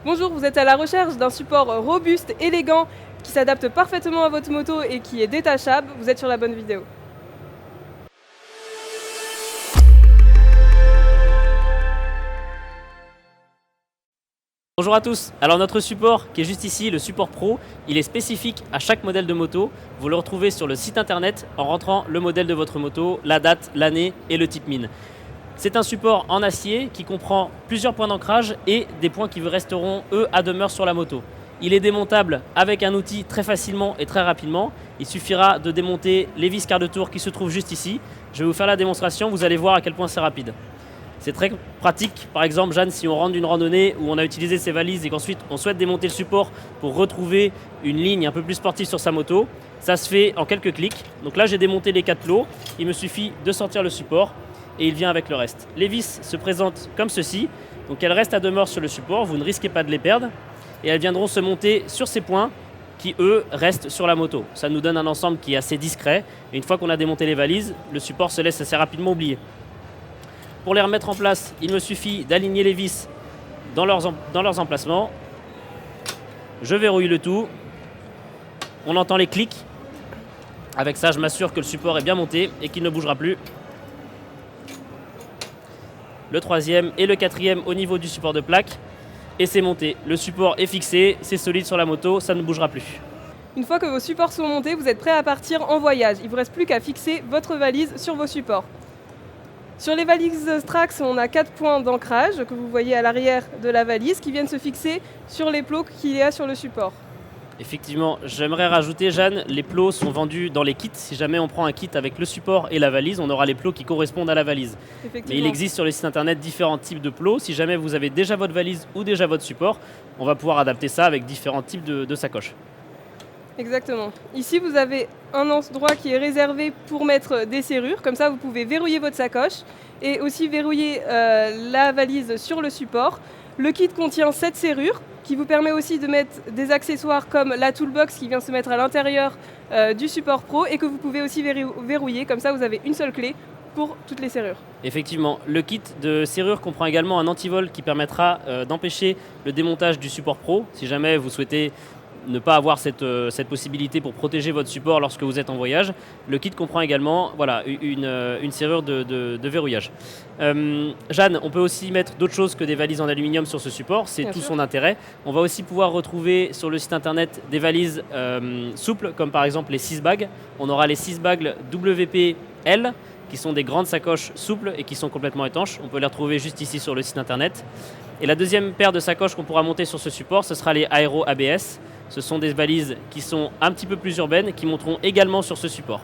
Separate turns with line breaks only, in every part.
Bonjour, vous êtes à la recherche d'un support robuste, élégant, qui s'adapte parfaitement à votre moto et qui est détachable. Vous êtes sur la bonne vidéo.
Bonjour à tous, alors notre support qui est juste ici, le support Pro, il est spécifique à chaque modèle de moto. Vous le retrouvez sur le site internet en rentrant le modèle de votre moto, la date, l'année et le type mine. C'est un support en acier qui comprend plusieurs points d'ancrage et des points qui resteront eux à demeure sur la moto. Il est démontable avec un outil très facilement et très rapidement. Il suffira de démonter les vis quart de tour qui se trouvent juste ici. Je vais vous faire la démonstration, vous allez voir à quel point c'est rapide. C'est très pratique, par exemple Jeanne, si on rentre d'une randonnée où on a utilisé ses valises et qu'ensuite on souhaite démonter le support pour retrouver une ligne un peu plus sportive sur sa moto, ça se fait en quelques clics. Donc là j'ai démonté les 4 plots, il me suffit de sortir le support et il vient avec le reste. Les vis se présentent comme ceci, donc elles restent à demeure sur le support, vous ne risquez pas de les perdre et elles viendront se monter sur ces points qui eux restent sur la moto. Ça nous donne un ensemble qui est assez discret et une fois qu'on a démonté les valises, le support se laisse assez rapidement oublier. Pour les remettre en place, il me suffit d'aligner les vis dans leurs emplacements. Je verrouille le tout. On entend les clics. Avec ça, je m'assure que le support est bien monté et qu'il ne bougera plus. Le troisième et le quatrième au niveau du support de plaque. Et c'est monté. Le support est fixé, c'est solide sur la moto, ça ne bougera plus.
Une fois que vos supports sont montés, vous êtes prêt à partir en voyage. Il ne vous reste plus qu'à fixer votre valise sur vos supports. Sur les valises Strax, on a 4 points d'ancrage que vous voyez à l'arrière de la valise qui viennent se fixer sur les plots qu'il y a sur le support.
Effectivement, j'aimerais rajouter, Jeanne, les plots sont vendus dans les kits. Si jamais on prend un kit avec le support et la valise, on aura les plots qui correspondent à la valise. Mais il existe sur le site internet différents types de plots. Si jamais vous avez déjà votre valise ou déjà votre support, on va pouvoir adapter ça avec différents types de sacoches.
Exactement. Ici, vous avez un endroit qui est réservé pour mettre des serrures. Comme ça, vous pouvez verrouiller votre sacoche et aussi verrouiller la valise sur le support. Le kit contient 7 serrures qui vous permet aussi de mettre des accessoires comme la toolbox qui vient se mettre à l'intérieur du support Pro et que vous pouvez aussi verrouiller. Comme ça, vous avez une seule clé pour toutes les serrures.
Effectivement, le kit de serrure comprend également un antivol qui permettra d'empêcher le démontage du support Pro. Si jamais vous souhaitez ne pas avoir cette possibilité pour protéger votre support lorsque vous êtes en voyage. Le kit comprend également une serrure de verrouillage. Jeanne, on peut aussi mettre d'autres choses que des valises en aluminium sur ce support, c'est tout son intérêt. On va aussi pouvoir retrouver sur le site internet des valises souples, comme par exemple les 6 bags. On aura les 6 bags WPL, qui sont des grandes sacoches souples et qui sont complètement étanches. On peut les retrouver juste ici sur le site internet. Et la deuxième paire de sacoches qu'on pourra monter sur ce support, ce sera les Aero ABS. Ce sont des valises qui sont un petit peu plus urbaines, qui monteront également sur ce support.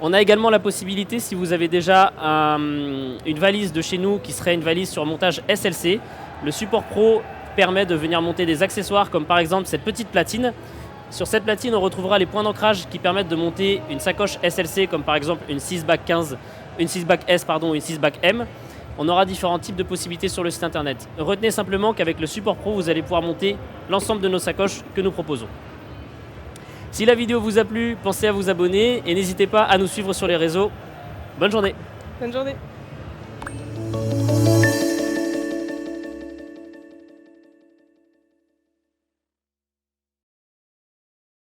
On a également la possibilité, si vous avez déjà une valise de chez nous qui serait une valise sur montage SLC, le support Pro permet de venir monter des accessoires comme par exemple cette petite platine. Sur cette platine, on retrouvera les points d'ancrage qui permettent de monter une sacoche SLC comme par exemple une 6-back 15, une 6-back S pardon, une 6-back M. On aura différents types de possibilités sur le site internet. Retenez simplement qu'avec le support Pro, vous allez pouvoir monter l'ensemble de nos sacoches que nous proposons. Si la vidéo vous a plu, pensez à vous abonner et n'hésitez pas à nous suivre sur les réseaux. Bonne journée.
Bonne journée.